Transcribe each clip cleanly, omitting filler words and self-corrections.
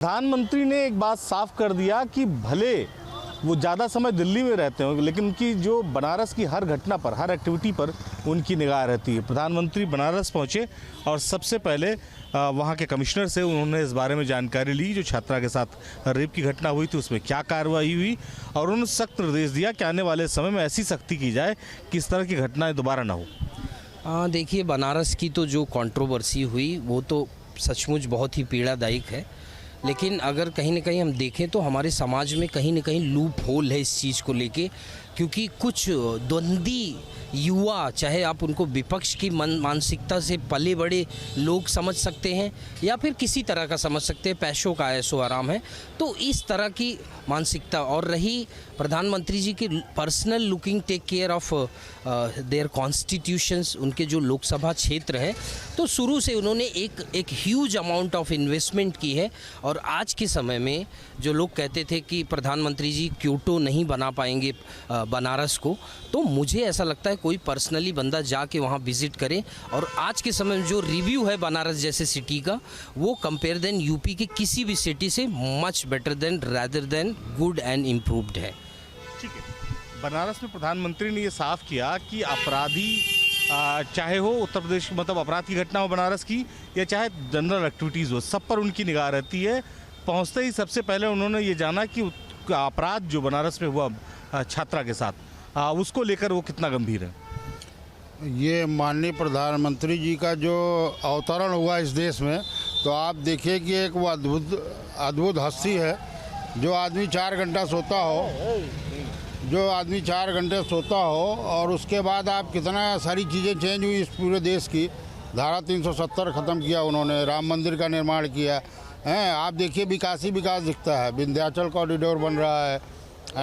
प्रधानमंत्री ने एक बात साफ कर दिया कि भले वो ज़्यादा समय दिल्ली में रहते हो, लेकिन उनकी जो बनारस की हर घटना पर, हर एक्टिविटी पर उनकी निगाह रहती है। प्रधानमंत्री बनारस पहुंचे और सबसे पहले वहां के कमिश्नर से उन्होंने इस बारे में जानकारी ली, जो छात्रा के साथ रेप की घटना हुई थी उसमें क्या कार्रवाई हुई, और उन्होंने सख्त निर्देश दिया कि आने वाले समय में ऐसी सख्ती की जाए कि इस तरह की घटनाएं दोबारा ना हो। देखिए, बनारस की तो जो कंट्रोवर्सी हुई वो तो सचमुच बहुत ही पीड़ादायक है, लेकिन अगर कहीं ना कहीं हम देखें तो हमारे समाज में कहीं ना कहीं लूप होल है इस चीज़ को लेके, क्योंकि कुछ द्वंद्वी युवा, चाहे आप उनको विपक्ष की मानसिकता से पले बड़े लोग समझ सकते हैं या फिर किसी तरह का समझ सकते हैं, पैसों का ऐसो आराम है, तो इस तरह की मानसिकता। और रही प्रधानमंत्री जी की personal looking take care of their constitutions, उनके जो लोकसभा क्षेत्र हैं, तो शुरू से उन्होंने एक ह्यूज अमाउंट ऑफ इन्वेस्टमेंट की है। और आज के समय में जो लोग कहते थे कि प्रधानमंत्री जी क्योटो नहीं बना पाएंगे बनारस को, तो मुझे ऐसा लगता है कोई पर्सनली बंदा जाके वहाँ विज़िट करे, और आज के समय में जो रिव्यू है बनारस जैसे सिटी का, वो कंपेयर देन यूपी की किसी भी सिटी से much better than, rather than good and improved है। ठीक है, बनारस में प्रधानमंत्री ने ये साफ किया कि अपराधी चाहे हो उत्तर प्रदेश, मतलब अपराध की घटना हो बनारस की, या चाहे जनरल एक्टिविटीज़ हो, सब पर उनकी निगाह रहती है। पहुंचते ही सबसे पहले उन्होंने ये जाना कि अपराध जो बनारस में हुआ छात्रा के साथ, उसको लेकर वो कितना गंभीर है। ये माननीय प्रधानमंत्री जी का जो अवतरण हुआ इस देश में, तो आप देखिए कि एक वो अद्भुत हस्ती है। जो आदमी 4 घंटा सोता हो, और उसके बाद आप कितना सारी चीज़ें चेंज हुई इस पूरे देश की। धारा 370 ख़त्म किया उन्होंने, राम मंदिर का निर्माण किया है। आप देखिए विकास ही विकास दिखता है, विंध्याचल कॉरिडोर बन रहा है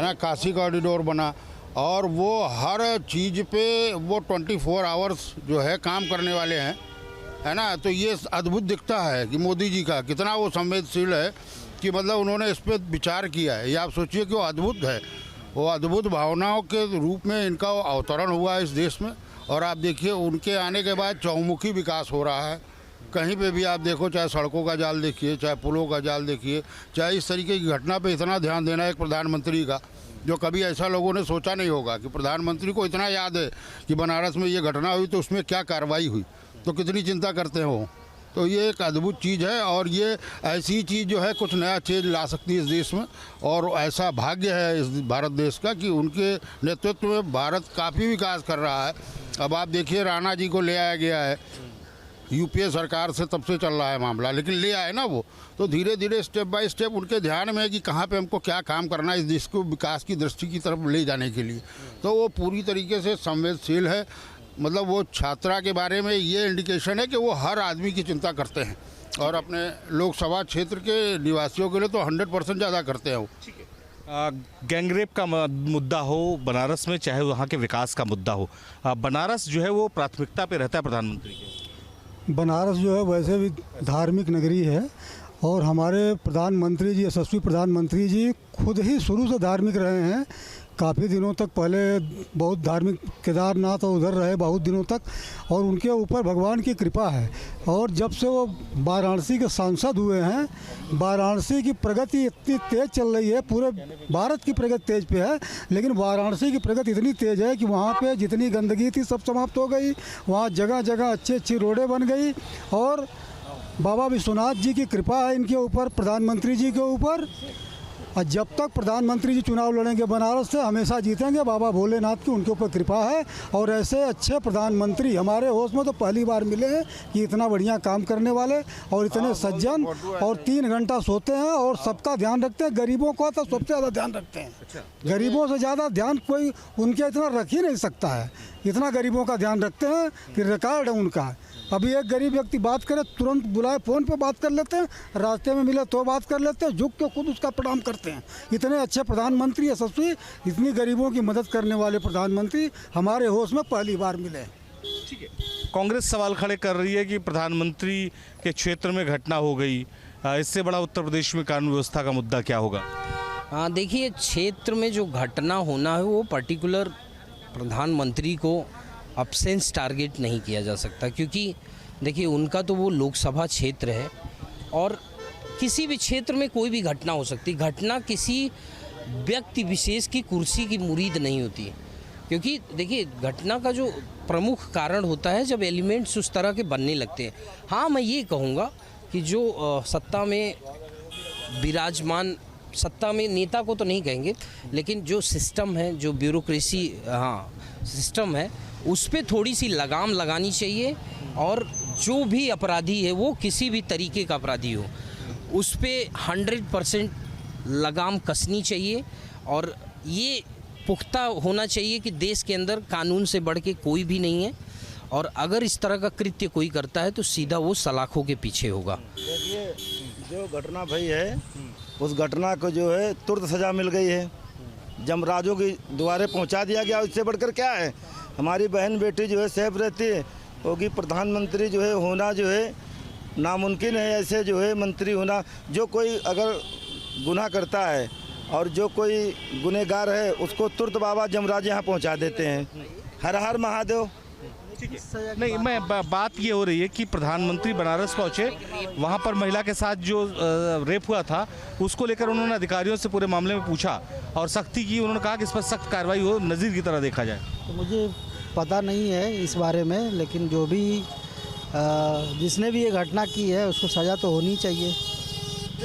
ना, काशी कॉरिडोर बना, और वो हर चीज़ पे वो 24 आवर्स जो है काम करने वाले हैं, है ना। तो ये अद्भुत दिखता है कि मोदी जी का कितना वो संवेदनशील है, कि मतलब उन्होंने इस पर विचार किया है। ये आप सोचिए कि वो अद्भुत है, वो अद्भुत भावनाओं के रूप में इनका अवतरण हुआ है इस देश में। और आप देखिए उनके आने के बाद चौमुखी विकास हो रहा है। कहीं पे भी आप देखो, चाहे सड़कों का जाल देखिए, चाहे पुलों का जाल देखिए, चाहे इस तरीके की घटना पे इतना ध्यान देना एक प्रधानमंत्री का, जो कभी ऐसा लोगों ने सोचा नहीं होगा कि प्रधानमंत्री को इतना याद है कि बनारस में ये घटना हुई तो उसमें क्या कार्रवाई हुई, तो कितनी चिंता करते हो। तो ये एक अद्भुत चीज़ है, और ये ऐसी चीज़ जो है कुछ नया चीज़ ला सकती है इस देश में। और ऐसा भाग्य है इस भारत देश का कि उनके नेतृत्व में भारत काफ़ी विकास कर रहा है। अब आप देखिए राणा जी को ले आया गया है, यूपीए सरकार से तब से चल रहा है मामला, लेकिन ले आए ना वो, तो धीरे धीरे स्टेप बाय स्टेप उनके ध्यान में है कि कहाँ पे हमको क्या काम करना है इस देश को विकास की दृष्टि की तरफ ले जाने के लिए। तो वो पूरी तरीके से संवेदनशील है। मतलब वो छात्रा के बारे में ये इंडिकेशन है कि वो हर आदमी की चिंता करते हैं, और अपने लोकसभा क्षेत्र के निवासियों के लिए तो 100% ज़्यादा करते हैं वो। गैंगरेप का मुद्दा हो बनारस में, चाहे वहाँ के विकास का मुद्दा हो, बनारस जो है वो प्राथमिकता पे रहता है प्रधानमंत्री के। बनारस जो है वैसे भी धार्मिक नगरी है, और हमारे प्रधानमंत्री जी, यशस्वी प्रधानमंत्री जी खुद ही शुरू से धार्मिक रहे हैं। काफ़ी दिनों तक पहले बहुत धार्मिक, केदारनाथ और उधर रहे बहुत दिनों तक, और उनके ऊपर भगवान की कृपा है। और जब से वो वाराणसी के सांसद हुए हैं, वाराणसी की प्रगति इतनी तेज़ चल रही है, पूरे भारत की प्रगति तेज़ पे है, लेकिन वाराणसी की प्रगति इतनी तेज़ है कि वहाँ पे जितनी गंदगी थी सब समाप्त हो गई। वहाँ जगह जगह अच्छी अच्छी रोडें बन गई, और बाबा विश्वनाथ जी की कृपा है इनके ऊपर, प्रधानमंत्री जी के ऊपर। और जब तक प्रधानमंत्री जी चुनाव लड़ेंगे बनारस से, हमेशा जीतेंगे। बाबा भोलेनाथ की उनके ऊपर कृपा है, और ऐसे अच्छे प्रधानमंत्री हमारे होश में तो पहली बार मिले हैं कि इतना बढ़िया काम करने वाले और इतने सज्जन, और 3 घंटा सोते हैं और सबका ध्यान रखते हैं। गरीबों का तो सबसे ज़्यादा ध्यान रखते हैं, गरीबों से ज़्यादा ध्यान कोई उनके इतना रख ही नहीं सकता है। इतना गरीबों का ध्यान रखते हैं कि रिकॉर्ड है उनका। अभी एक गरीब व्यक्ति बात करे, तुरंत बुलाए, फ़ोन पे बात कर लेते हैं, रास्ते में मिले तो बात कर लेते हैं, झुक के खुद उसका प्रणाम करते हैं। इतने अच्छे प्रधानमंत्री, यशस्वी, इतनी गरीबों की मदद करने वाले प्रधानमंत्री हमारे होश में पहली बार मिले। ठीक है, कांग्रेस सवाल खड़े कर रही है कि प्रधानमंत्री के क्षेत्र में घटना हो गई, इससे बड़ा उत्तर प्रदेश में कानून व्यवस्था का मुद्दा क्या होगा। देखिए, क्षेत्र में जो घटना होना है वो पर्टिकुलर प्रधानमंत्री को अब्सेंस टारगेट नहीं किया जा सकता, क्योंकि देखिए उनका तो वो लोकसभा क्षेत्र है, और किसी भी क्षेत्र में कोई भी घटना हो सकती है। घटना किसी व्यक्ति विशेष की कुर्सी की मुरीद नहीं होती है, क्योंकि देखिए घटना का जो प्रमुख कारण होता है जब एलिमेंट्स उस तरह के बनने लगते हैं। हाँ, मैं ये कहूँगा कि जो सत्ता में विराजमान, सत्ता में नेता को तो नहीं कहेंगे, लेकिन जो सिस्टम है, जो ब्यूरोक्रेसी सिस्टम है, उस पर थोड़ी सी लगाम लगानी चाहिए। और जो भी अपराधी है, वो किसी भी तरीके का अपराधी हो, उस पर 100% लगाम कसनी चाहिए। और ये पुख्ता होना चाहिए कि देश के अंदर कानून से बढ़ के कोई भी नहीं है, और अगर इस तरह का कृत्य कोई करता है तो सीधा वो सलाखों के पीछे होगा। देखिए, जो घटना भई है उस घटना को जो है तुरंत सज़ा मिल गई है, जमराजों के द्वारे पहुंचा दिया गया। इससे बढ़कर क्या है, हमारी बहन बेटी जो है सेफ रहती है, क्योंकि प्रधानमंत्री जो है होना जो है नामुमकिन है। ऐसे जो है मंत्री होना, जो कोई अगर गुनाह करता है और जो कोई गुनहगार है उसको तुरंत बाबा जमराज यहाँ पहुँचा देते हैं। हर हर महादेव। नहीं, बात ये हो रही है कि प्रधानमंत्री बनारस पहुंचे, वहां पर महिला के साथ जो रेप हुआ था उसको लेकर उन्होंने अधिकारियों से पूरे मामले में पूछा और सख्ती की। उन्होंने कहा कि इस पर सख्त कार्रवाई हो, नज़ीर की तरह देखा जाए। तो मुझे पता नहीं है इस बारे में, लेकिन जो भी जिसने भी ये घटना की है उसको सज़ा तो होनी चाहिए।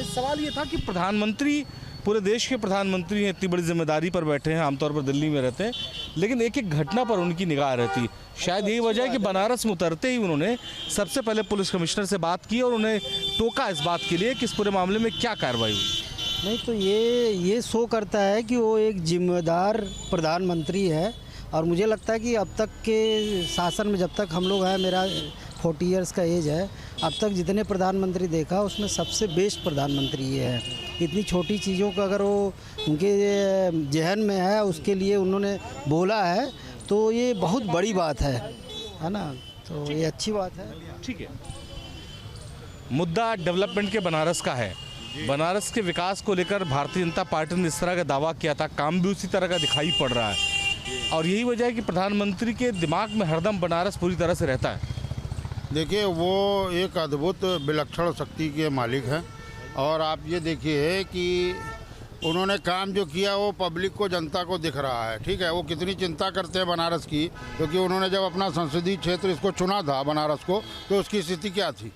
सवाल ये था कि प्रधानमंत्री, पूरे देश के प्रधानमंत्री हैं, इतनी बड़ी जिम्मेदारी पर बैठे हैं, आमतौर पर दिल्ली में रहते हैं, लेकिन एक एक घटना पर उनकी निगाह रहती। शायद यही वजह है कि बनारस में उतरते ही उन्होंने सबसे पहले पुलिस कमिश्नर से बात की और उन्हें टोका इस बात के लिए कि इस पूरे मामले में क्या कार्रवाई हुई। नहीं तो ये शो करता है कि वो एक जिम्मेदार प्रधानमंत्री है। और मुझे लगता है कि अब तक के शासन में, जब तक हम लोग हैं, मेरा 40 इयर्स का एज है, अब तक जितने प्रधानमंत्री देखा उसमें सबसे बेस्ट प्रधानमंत्री ये है। इतनी छोटी चीज़ों का अगर वो उनके जहन में है, उसके लिए उन्होंने बोला है, तो ये बहुत बड़ी बात है ना। तो ये अच्छी बात है। ठीक है, मुद्दा डेवलपमेंट के बनारस का है। बनारस के विकास को लेकर भारतीय जनता पार्टी ने इस तरह का दावा किया था, काम भी उसी तरह का दिखाई पड़ रहा है, और यही वजह है कि प्रधानमंत्री के दिमाग में हरदम बनारस पूरी तरह से रहता है। देखिए, वो एक अद्भुत विलक्षण शक्ति के मालिक हैं। और आप ये देखिए कि उन्होंने काम जो किया वो पब्लिक को, जनता को दिख रहा है। ठीक है, वो कितनी चिंता करते हैं बनारस की, क्योंकि उन्होंने जब अपना संसदीय क्षेत्र इसको चुना था बनारस को, तो उसकी स्थिति क्या थी,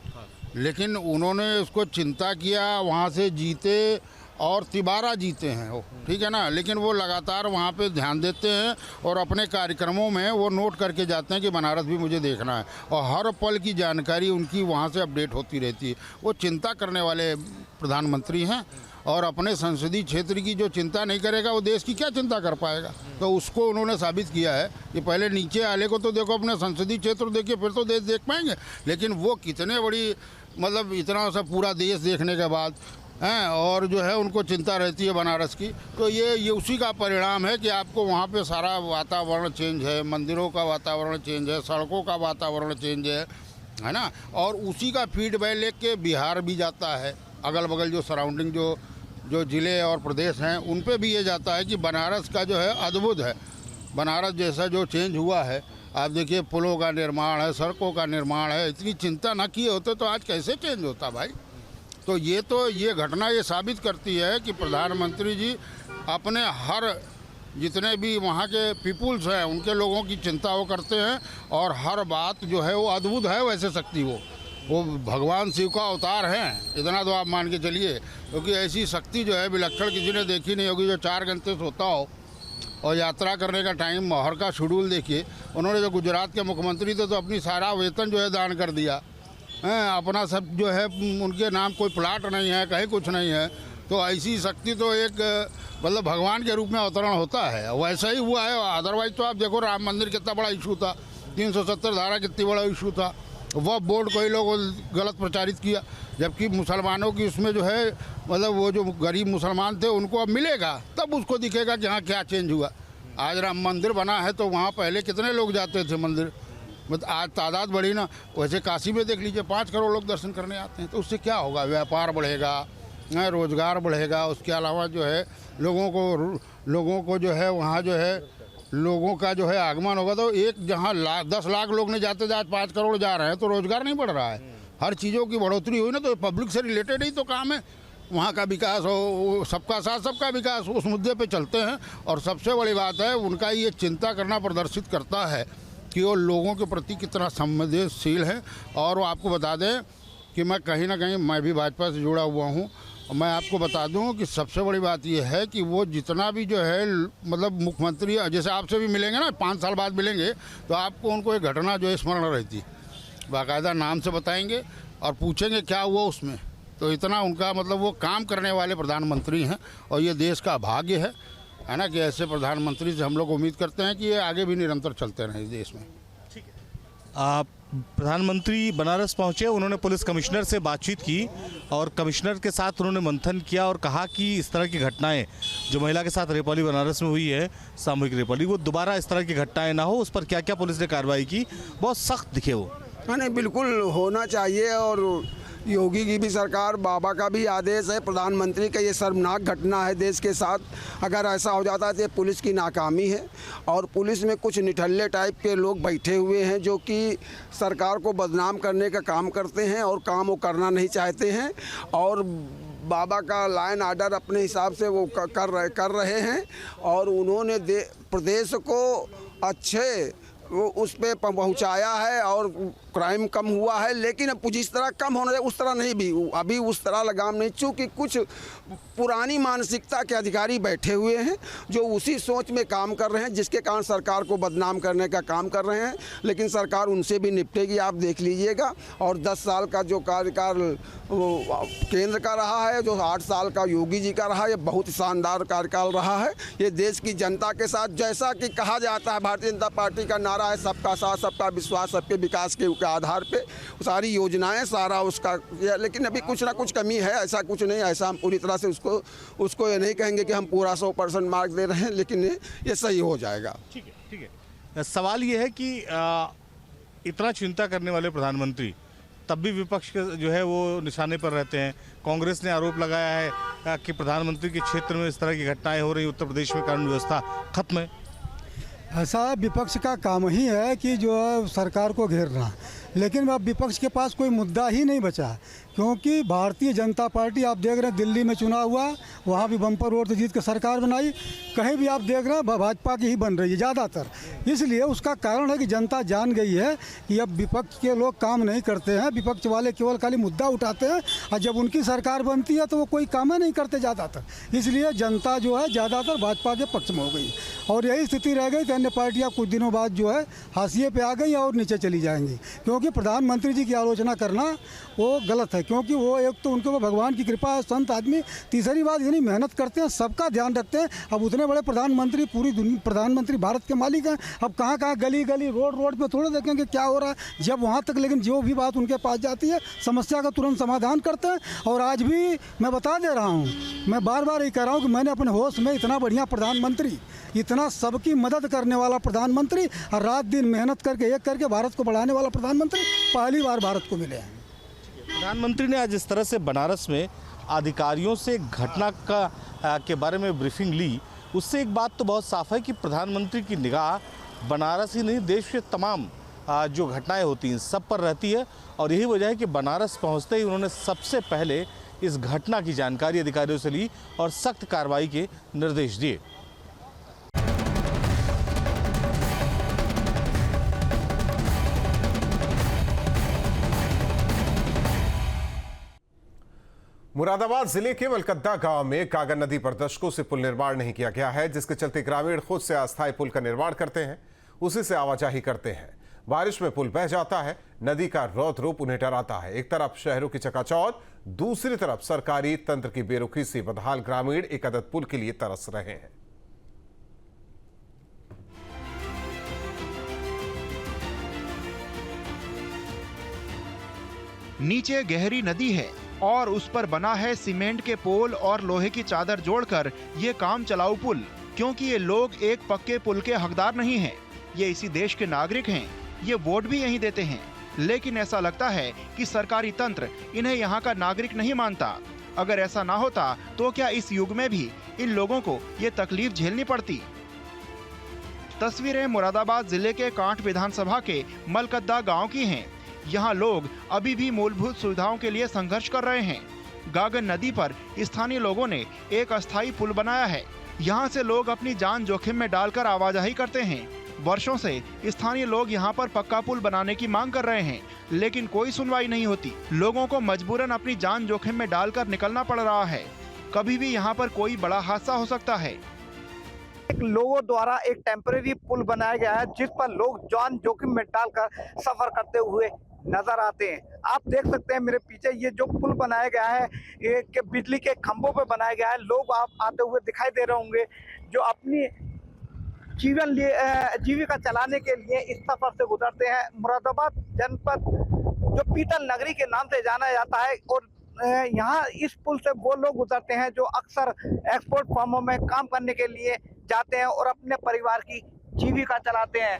लेकिन उन्होंने उसको चिंता किया, वहाँ से जीते और तिबारा जीते हैं वो। ठीक है ना, लेकिन वो लगातार वहाँ पे ध्यान देते हैं और अपने कार्यक्रमों में वो नोट करके जाते हैं कि बनारस भी मुझे देखना है, और हर पल की जानकारी उनकी वहाँ से अपडेट होती रहती है। वो चिंता करने वाले प्रधानमंत्री हैं, और अपने संसदीय क्षेत्र की जो चिंता नहीं करेगा वो देश की क्या चिंता कर पाएगा। तो उसको उन्होंने साबित किया है कि पहले नीचे वाले को तो देखो, अपने संसदीय क्षेत्र देखिए, फिर तो देश देख पाएंगे। लेकिन वो कितने बड़ी, मतलब इतना सा पूरा देश देखने के बाद हैं, और जो है उनको चिंता रहती है बनारस की। तो ये उसी का परिणाम है कि आपको वहाँ पे सारा वातावरण चेंज है, मंदिरों का वातावरण चेंज है, सड़कों का वातावरण चेंज है ना। और उसी का फीडबैक लेके बिहार भी जाता है, अगल बगल जो सराउंडिंग जो ज़िले और प्रदेश हैं उन पे भी ये जाता है कि बनारस का जो है अद्भुत है। बनारस जैसा जो चेंज हुआ है, आप देखिए, पुलों का निर्माण है, सड़कों का निर्माण है। इतनी चिंता ना किए होते तो आज कैसे चेंज होता भाई। तो ये घटना ये साबित करती है कि प्रधानमंत्री जी अपने हर जितने भी वहाँ के पीपुल्स हैं उनके लोगों की चिंता वो करते हैं, और हर बात जो है वो अद्भुत है। वैसे शक्ति वो भगवान शिव का अवतार हैं, इतना तो आप मान के चलिए, क्योंकि ऐसी शक्ति जो है विलक्षण किसी ने देखी नहीं होगी। जो 4 घंटे सोता हो और यात्रा करने का टाइम, हर का शेड्यूल देखिए। उन्होंने जो गुजरात के मुख्यमंत्री थे तो अपनी सारा वेतन जो है दान कर दिया हैं, अपना सब जो है उनके नाम कोई प्लाट नहीं है, कहीं कुछ नहीं है। तो ऐसी शक्ति तो एक मतलब भगवान के रूप में अवतरण होता है, वैसा ही हुआ है। अदरवाइज तो आप देखो, राम मंदिर कितना बड़ा इशू था, 370 धारा कितनी बड़ा इशू था, वह बोर्ड कोई लोग गलत प्रचारित किया, जबकि मुसलमानों की उसमें जो है, मतलब वो जो गरीब मुसलमान थे उनको अब मिलेगा, तब उसको दिखेगा कि हाँ क्या चेंज हुआ। आज राम मंदिर बना है तो वहाँ पहले कितने लोग जाते थे मंदिर, मतलब आज तादाद बढ़ी ना। वैसे काशी में देख लीजिए, 5 करोड़ लोग दर्शन करने आते हैं। तो उससे क्या होगा, व्यापार बढ़ेगा, रोजगार बढ़ेगा, उसके अलावा जो है लोगों को जो है वहाँ जो है लोगों का जो है आगमन होगा। तो एक जहाँ 10 लाख लोग नहीं जाते, आज 5 करोड़ जा रहे हैं, तो रोजगार नहीं बढ़ रहा है। हर चीज़ों की बढ़ोतरी हुई ना तो पब्लिक से रिलेटेड ही तो काम है। वहाँ का विकास हो, सबका साथ सबका विकास, उस मुद्दे पे चलते हैं। और सबसे बड़ी बात है उनका ये चिंता करना प्रदर्शित करता है कि वो लोगों के प्रति कितना संवेदनशील है। और वो आपको बता दें कि मैं कहीं ना कहीं मैं भी भाजपा से जुड़ा हुआ हूँ। मैं आपको बता दूं कि सबसे बड़ी बात यह है कि वो जितना भी जो है मतलब मुख्यमंत्री जैसे आपसे भी मिलेंगे ना 5 साल बाद मिलेंगे तो आपको उनको एक घटना जो है स्मरण रहती, बाकायदा नाम से बताएंगे और पूछेंगे क्या हुआ उसमें। तो इतना उनका मतलब वो काम करने वाले प्रधानमंत्री हैं और ये देश का भाग्य है ना कि ऐसे प्रधानमंत्री से हम लोग उम्मीद करते हैं कि ये आगे भी निरंतर चलते रहें इस देश में। ठीक है। प्रधानमंत्री बनारस पहुंचे, उन्होंने पुलिस कमिश्नर से बातचीत की और कमिश्नर के साथ उन्होंने मंथन किया और कहा कि इस तरह की घटनाएं जो महिला के साथ रेपॉली बनारस में हुई है, सामूहिक रेपॉली, वो दोबारा इस तरह की घटनाएं ना हो, उस पर क्या क्या पुलिस ने कार्रवाई की। बहुत सख्त दिखे वो। नहीं, बिल्कुल होना चाहिए। और योगी की भी सरकार, बाबा का भी आदेश है, प्रधानमंत्री का ये शर्मनाक घटना है देश के साथ। अगर ऐसा हो जाता है तो पुलिस की नाकामी है। और पुलिस में कुछ निठल्ले टाइप के लोग बैठे हुए हैं जो कि सरकार को बदनाम करने का काम करते हैं और काम वो करना नहीं चाहते हैं। और बाबा का लाइन आर्डर अपने हिसाब से वो कर रहे हैं। और उन्होंने प्रदेश को अच्छे वो उस पे पहुँचाया है और क्राइम कम हुआ है। लेकिन अब जिस तरह कम होना चाहिए उस तरह नहीं, भी अभी उस तरह लगाम नहीं, चूँकि कुछ पुरानी मानसिकता के अधिकारी बैठे हुए हैं जो उसी सोच में काम कर रहे हैं, जिसके कारण सरकार को बदनाम करने का काम कर रहे हैं। लेकिन सरकार उनसे भी निपटेगी, आप देख लीजिएगा। और 10 साल का जो कार्यकाल केंद्र का रहा है, जो 8 साल का योगी जी का रहा, ये बहुत शानदार कार्यकाल रहा है। ये देश की जनता के साथ, जैसा कि कहा जाता है भारतीय जनता पार्टी का नारा है, सबका साथ सबका विश्वास, सबके विकास के आधार पे सारी योजनाएं, सारा उसका। लेकिन अभी कुछ ना कुछ कमी है, ऐसा कुछ नहीं। ऐसा हम पूरी तरह से उसको ये नहीं कहेंगे कि हम पूरा 100% मार्क दे रहे हैं, लेकिन ये सही हो जाएगा। ठीक है, ठीक है। सवाल ये है कि इतना चिंता करने वाले प्रधानमंत्री तब भी विपक्ष जो है वो निशाने पर रहते हैं। कांग्रेस ने आरोप लगाया है कि प्रधानमंत्री के क्षेत्र में इस तरह की घटनाएं हो रही, उत्तर प्रदेश में कानून व्यवस्था खत्म है। ऐसा विपक्ष का काम ही है कि जो है सरकार को घेरना। लेकिन अब विपक्ष के पास कोई मुद्दा ही नहीं बचा, क्योंकि भारतीय जनता पार्टी, आप देख रहे हैं दिल्ली में चुनाव हुआ, वहाँ भी बम्पर वोट से जीत के सरकार बनाई। कहीं भी आप देख रहे हैं भाजपा की ही बन रही है ज़्यादातर। इसलिए उसका कारण है कि जनता जान गई है कि अब विपक्ष के लोग काम नहीं करते हैं, विपक्ष वाले केवल खाली मुद्दा उठाते हैं, और जब उनकी सरकार बनती है तो वो कोई काम नहीं करते ज़्यादातर। इसलिए जनता जो है ज़्यादातर भाजपा के पक्ष में हो गई और यही स्थिति रह गई कि अन्य पार्टियाँ कुछ दिनों बाद जो है हाशिए पे आ गई और नीचे चली जाएंगी। क्योंकि प्रधानमंत्री जी की आलोचना करना वो गलत है, क्योंकि वो एक तो उनके ऊपर भगवान की कृपा है, संत आदमी, तीसरी बात यानी मेहनत करते हैं, सबका ध्यान रखते हैं। अब उतने बड़े प्रधानमंत्री, पूरी दुनिया प्रधानमंत्री भारत के मालिक हैं। अब कहाँ कहाँ गली गली रोड पे थोड़ा देखेंगे क्या हो रहा है, जब वहाँ तक, लेकिन जो भी बात उनके पास जाती है समस्या का तुरंत समाधान करते हैं। और आज भी मैं बता दे रहा हूँ, मैं बार बार ये कह रहा हूँ कि मैंने अपने होश में इतना बढ़िया प्रधानमंत्री, इतना सबकी मदद करने वाला प्रधानमंत्री और रात दिन मेहनत करके एक करके भारत को बढ़ाने वाला प्रधानमंत्री पहली बार भारत को मिले हैं। प्रधानमंत्री ने आज इस तरह से बनारस में अधिकारियों से घटना के बारे में ब्रीफिंग ली, उससे एक बात तो बहुत साफ है कि प्रधानमंत्री की निगाह बनारस ही नहीं, देश के तमाम जो घटनाएं होती हैं सब पर रहती है। और यही वजह है कि बनारस पहुंचते ही उन्होंने सबसे पहले इस घटना की जानकारी अधिकारियों से ली और सख्त कार्रवाई के निर्देश दिए। मुरादाबाद जिले के मलकद्दा गांव में कागर नदी पर दशकों से पुल निर्माण नहीं किया गया है, जिसके चलते ग्रामीण खुद से अस्थायी पुल का निर्माण करते हैं, उसी से आवाजाही करते हैं। बारिश में पुल बह जाता है, नदी का रौद्र रूप उन्हें डराता है। एक तरफ शहरों की चकाचौंध, दूसरी तरफ सरकारी तंत्र की बेरुखी से बदहाल ग्रामीण एक अदद पुल के लिए तरस रहे हैं। नीचे गहरी नदी है और उस पर बना है सीमेंट के पोल और लोहे की चादर जोड़कर ये काम चलाऊ पुल। क्योंकि ये लोग एक पक्के पुल के हकदार नहीं हैं, ये इसी देश के नागरिक हैं, ये वोट भी यहीं देते हैं। लेकिन ऐसा लगता है कि सरकारी तंत्र इन्हें यहाँ का नागरिक नहीं मानता। अगर ऐसा ना होता तो क्या इस युग में भी इन लोगों को ये तकलीफ झेलनी पड़ती। तस्वीरें मुरादाबाद जिले के कांठ विधानसभा के मलकद्दा गाँव की हैं। यहाँ लोग अभी भी मूलभूत सुविधाओं के लिए संघर्ष कर रहे हैं। गागन नदी पर स्थानीय लोगों ने एक अस्थायी पुल बनाया है। यहाँ से लोग अपनी जान जोखिम में डालकर आवाजाही करते हैं। वर्षों से स्थानीय लोग यहाँ पर पक्का पुल बनाने की मांग कर रहे हैं, लेकिन कोई सुनवाई नहीं होती। लोगों को मजबूरन अपनी जान जोखिम में डालकर निकलना पड़ रहा है। कभी भी यहाँ पर कोई बड़ा हादसा हो सकता है। लोगों द्वारा एक टेम्परेरी पुल बनाया गया है, जिस पर लोग जान जोखिम में डालकर सफर करते हुए नजर आते हैं। आप देख सकते हैं मेरे पीछे ये जो पुल बनाया गया है, ये के बिजली के खंभों पे बनाया गया है। लोग आप आते हुए दिखाई दे रहे होंगे, जो अपनी जीविका चलाने के लिए इस सफर से गुजरते हैं। मुरादाबाद जनपद जो पीतल नगरी के नाम से जाना जाता है, और यहाँ इस पुल से वो लोग गुजरते हैं जो अक्सर एक्सपोर्ट फर्मों में काम करने के लिए जाते हैं और अपने परिवार की जीविका चलाते हैं।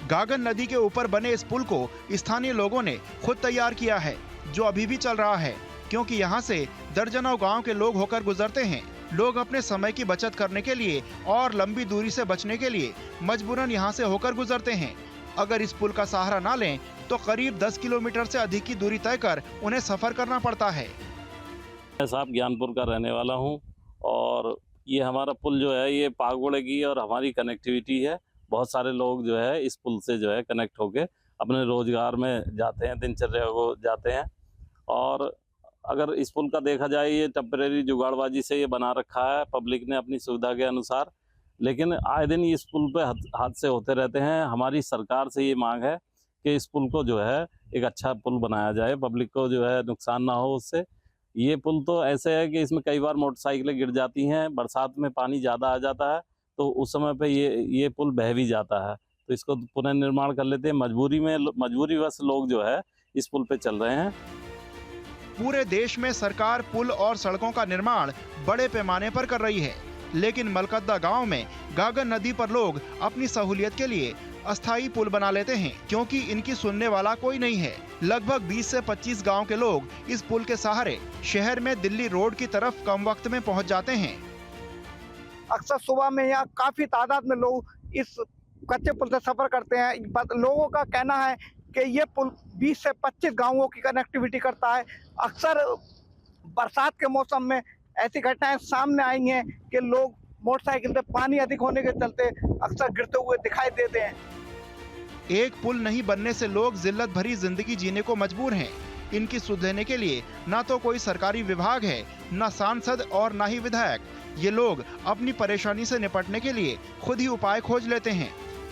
गागन नदी के ऊपर बने इस पुल को स्थानीय लोगों ने खुद तैयार किया है, जो अभी भी चल रहा है, क्योंकि यहाँ से दर्जनों गांव के लोग होकर गुजरते हैं। लोग अपने समय की बचत करने के लिए और लंबी दूरी से बचने के लिए मजबूरन यहाँ से होकर गुजरते हैं। अगर इस पुल का सहारा ना लें तो करीब 10 किलोमीटर से अधिक की दूरी तय कर उन्हें सफर करना पड़ता है। मैं साहब ज्ञानपुर का रहने वाला हूँ, और ये हमारा पुल जो है ये पागोड़े की और हमारी कनेक्टिविटी है। बहुत सारे लोग जो है इस पुल से जो है कनेक्ट होके अपने रोजगार में जाते हैं, दिनचर्या को जाते हैं। और अगर इस पुल का देखा जाए, ये टेम्परेरी जुगाड़बाजी से ये बना रखा है पब्लिक ने अपनी सुविधा के अनुसार, लेकिन आए दिन इस पुल पे हादसे होते रहते हैं। हमारी सरकार से ये मांग है कि इस पुल को जो है एक अच्छा पुल बनाया जाए, पब्लिक को जो है नुकसान ना हो उससे। ये पुल तो ऐसे है कि इसमें कई बार मोटरसाइकिलें गिर जाती हैं, बरसात में पानी ज़्यादा आ जाता है तो उस समय पे ये पुल बह भी जाता है, तो इसको पुनर्निर्माण कर लेते हैं। मजबूरीवश लोग जो है इस पुल पे चल रहे हैं। पूरे देश में सरकार पुल और सड़कों का निर्माण बड़े पैमाने पर कर रही है, लेकिन मलकद्दा गांव में गागन नदी पर लोग अपनी सहूलियत के लिए अस्थायी पुल बना लेते हैं, क्योंकि इनकी सुनने वाला कोई नहीं है। लगभग 20 से 25 गांव के लोग इस पुल के सहारे शहर में दिल्ली रोड की तरफ कम वक्त में पहुंच जाते हैं। अक्सर सुबह में यहाँ काफी तादाद में लोग इस कच्चे पुल से सफर करते हैं। लोगों का कहना है कि ये पुल 20 से 25 गांवों की कनेक्टिविटी करता है। अक्सर बरसात के मौसम में ऐसी घटनाएं सामने आई हैं कि लोग मोटरसाइकिल से पानी अधिक होने के चलते अक्सर गिरते हुए दिखाई देते हैं। एक पुल नहीं बनने से लोग जिल्लत भरी जिंदगी जीने को मजबूर हैं। इनकी सुध लेने के लिए ना तो कोई सरकारी विभाग है, ना सांसद और ना ही विधायक। ये लोग अपनी परेशानी से निपटने के लिए खुद ही उपाय खोज लेते हैं।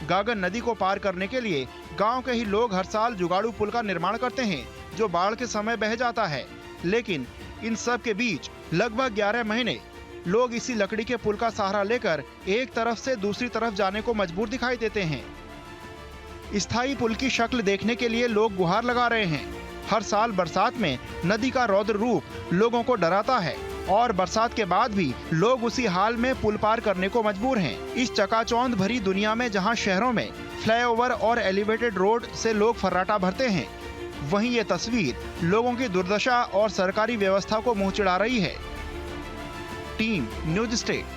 गागन नदी को पार करने के लिए गांव के ही लोग हर साल जुगाड़ू पुल का निर्माण करते हैं, जो बाढ़ के समय बह जाता है। लेकिन इन सब के बीच लगभग 11 महीने लोग इसी लकड़ी के पुल का सहारा लेकर एक तरफ से दूसरी तरफ जाने को मजबूर दिखाई देते हैं। स्थायी पुल की शक्ल देखने के लिए लोग गुहार लगा रहे हैं। हर साल बरसात में नदी का रौद्र रूप लोगों को डराता है, और बरसात के बाद भी लोग उसी हाल में पुल पार करने को मजबूर हैं। इस चकाचौंध भरी दुनिया में जहां शहरों में फ्लाईओवर और एलिवेटेड रोड से लोग फर्राटा भरते हैं, वहीं ये तस्वीर लोगों की दुर्दशा और सरकारी व्यवस्था को मुंह चिढ़ा रही है। Team news state.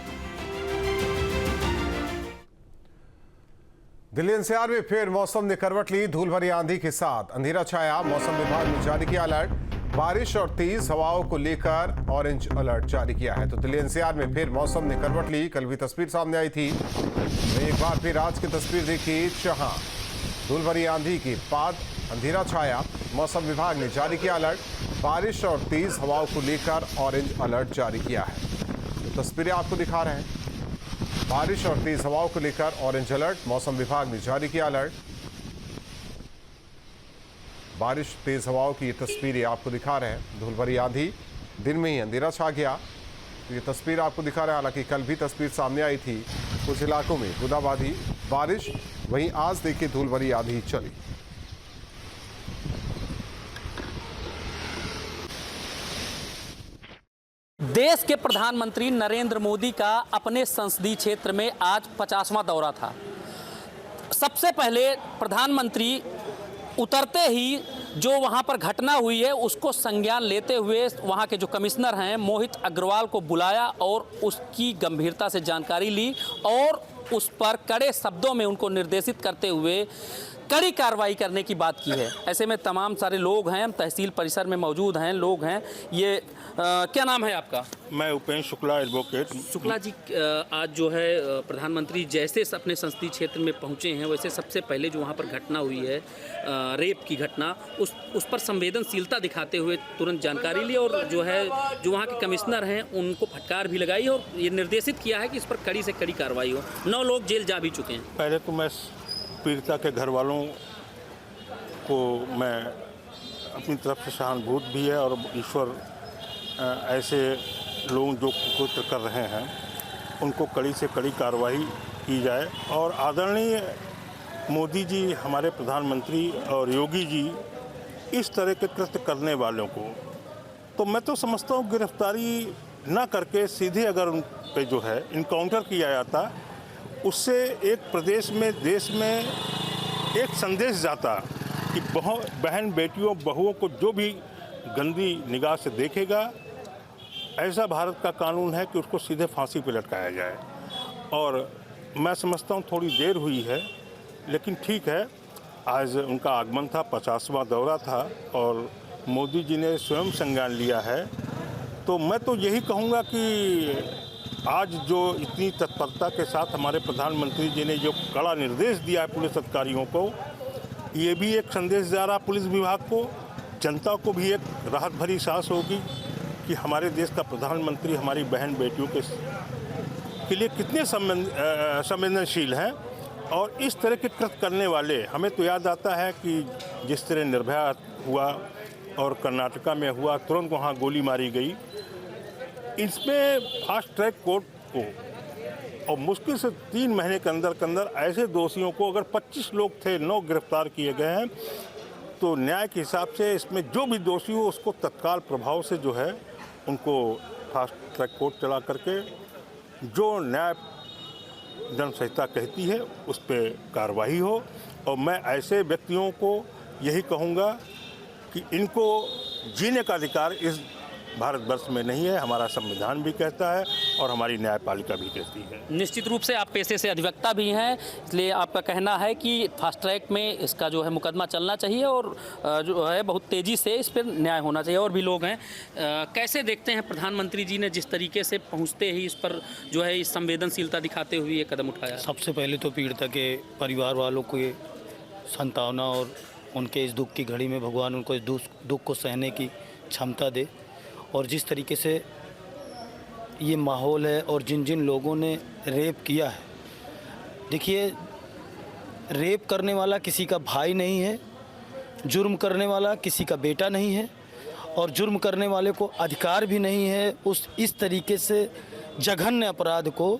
Delhi NCR में फिर मौसम ने करवट ली। धूल भरी आंधी के साथ अंधेरा छाया। मौसम विभाग ने जारी किया अलर्ट। बारिश और तेज हवाओं को लेकर ऑरेंज अलर्ट जारी किया है। तो दिल्ली एनसीआर में फिर मौसम ने करवट ली। कल भी तस्वीर सामने आई थी, एक बार फिर आज की तस्वीर देखी, जहां धूल भरी आंधी के बाद अंधेरा छाया। मौसम विभाग ने जारी किया अलर्ट। बारिश और तेज हवाओं को लेकर ऑरेंज अलर्ट जारी किया है। तो तस्वीरें आपको दिखा रहे हैं, बारिश और तेज हवाओं को लेकर ऑरेंज अलर्ट। मौसम विभाग ने जारी किया अलर्ट। बारिश तेज हवाओं की ये तस्वीरें आपको दिखा रहे हैं। धूल भरी आंधी, दिन में ही अंधेरा छा गया, तो ये तस्वीर आपको दिखा रहे हैं। हालांकि कल भी तस्वीर सामने आई थी, कुछ इलाकों में बूंदाबांदी, बारिश, वहीं आज देखिए धूल भरी आंधी चली। देश के प्रधानमंत्री नरेंद्र मोदी का अपने संसदीय क्षेत्र में आज 50वां दौरा था। सबसे पहले प्रधानमंत्री उतरते ही जो वहां पर घटना हुई है उसको संज्ञान लेते हुए वहां के जो कमिश्नर हैं मोहित अग्रवाल को बुलाया और उसकी गंभीरता से जानकारी ली और उस पर कड़े शब्दों में उनको निर्देशित करते हुए कड़ी कार्रवाई करने की बात की है। ऐसे में तमाम सारे लोग हैं, तहसील परिसर में मौजूद हैं, लोग हैं। ये क्या नाम है आपका? मैं उपेंद्र शुक्ला, एडवोकेट। शुक्ला जी, आज जो है प्रधानमंत्री जैसे अपने संसदीय क्षेत्र में पहुंचे हैं, वैसे सबसे पहले जो वहां पर घटना हुई है, रेप की घटना, उस पर संवेदनशीलता दिखाते हुए तुरंत जानकारी ली और जो है जो वहाँ के कमिश्नर हैं उनको फटकार भी लगाई और ये निर्देशित किया है कि इस पर कड़ी से कड़ी कार्रवाई हो। 9 लोग जेल जा भी चुके हैं। पहले तो मैं पीड़िता के घर वालों को मैं अपनी तरफ से सहानुभूति भी है और ईश्वर ऐसे लोग जो कुकृत्य कर रहे हैं उनको कड़ी से कड़ी कार्रवाई की जाए। और आदरणीय मोदी जी, हमारे प्रधानमंत्री और योगी जी इस तरह के कृत्य करने वालों को तो मैं तो समझता हूँ गिरफ्तारी ना करके सीधे अगर उन पे जो है इनकाउंटर किया जाता, उससे एक प्रदेश में, देश में एक संदेश जाता कि बहन बेटियों बहुओं को जो भी गंदी निगाह से देखेगा, ऐसा भारत का कानून है कि उसको सीधे फांसी पर लटकाया जाए। और मैं समझता हूँ थोड़ी देर हुई है, लेकिन ठीक है, आज उनका आगमन था, 50वां दौरा था और मोदी जी ने स्वयं संज्ञान लिया है। तो मैं तो यही कहूँगा कि आज जो इतनी तत्परता के साथ हमारे प्रधानमंत्री जी ने जो कड़ा निर्देश दिया है पुलिस अधिकारियों को, ये भी एक संदेश जा रहा पुलिस विभाग को, जनता को भी एक राहत भरी सांस होगी कि हमारे देश का प्रधानमंत्री हमारी बहन बेटियों के लिए कितने संवेदनशील हैं। और इस तरह के कृत्य करने वाले, हमें तो याद आता है कि जिस तरह निर्भया हुआ और कर्नाटका में हुआ, तुरंत वहाँ गोली मारी गई। इसमें फास्ट ट्रैक कोर्ट को और मुश्किल से 3 महीने के अंदर ऐसे दोषियों को, अगर 25 लोग थे, 9 गिरफ्तार किए गए हैं, तो न्याय के हिसाब से इसमें जो भी दोषी हो उसको तत्काल प्रभाव से जो है उनको फास्ट ट्रैक कोर्ट चला करके जो न्याय जन संहिता कहती है उस पर कार्रवाई हो। और मैं ऐसे व्यक्तियों को यही कहूँगा कि इनको जीने का अधिकार इस भारतवर्ष में नहीं है, हमारा संविधान भी कहता है और हमारी न्यायपालिका भी कहती है। निश्चित रूप से आप पेशे से अधिवक्ता भी हैं, इसलिए आपका कहना है कि फास्ट ट्रैक में इसका जो है मुकदमा चलना चाहिए और जो है बहुत तेज़ी से इस पर न्याय होना चाहिए। और भी लोग हैं, कैसे देखते हैं प्रधानमंत्री जी ने जिस तरीके से पहुँचते ही इस पर जो है इस संवेदनशीलता दिखाते हुए ये कदम उठाया? सबसे पहले तो पीड़िता के परिवार वालों को ये सांत्वना और उनके इस दुख की घड़ी में भगवान उनको इस दुख को सहने की क्षमता दे। और जिस तरीके से ये माहौल है और जिन जिन लोगों ने रेप किया है, देखिए रेप करने वाला किसी का भाई नहीं है, जुर्म करने वाला किसी का बेटा नहीं है और जुर्म करने वाले को अधिकार भी नहीं है इस तरीके से जघन्य अपराध को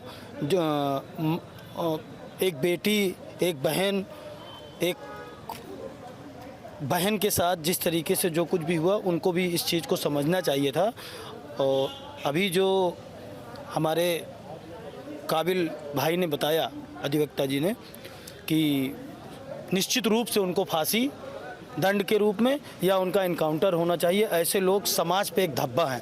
एक बेटी, एक बहन के साथ जिस तरीके से जो कुछ भी हुआ, उनको भी इस चीज़ को समझना चाहिए था। और अभी जो हमारे काबिल भाई ने बताया, अधिवक्ता जी ने, कि निश्चित रूप से उनको फांसी दंड के रूप में या उनका इनकाउंटर होना चाहिए। ऐसे लोग समाज पे एक धब्बा हैं।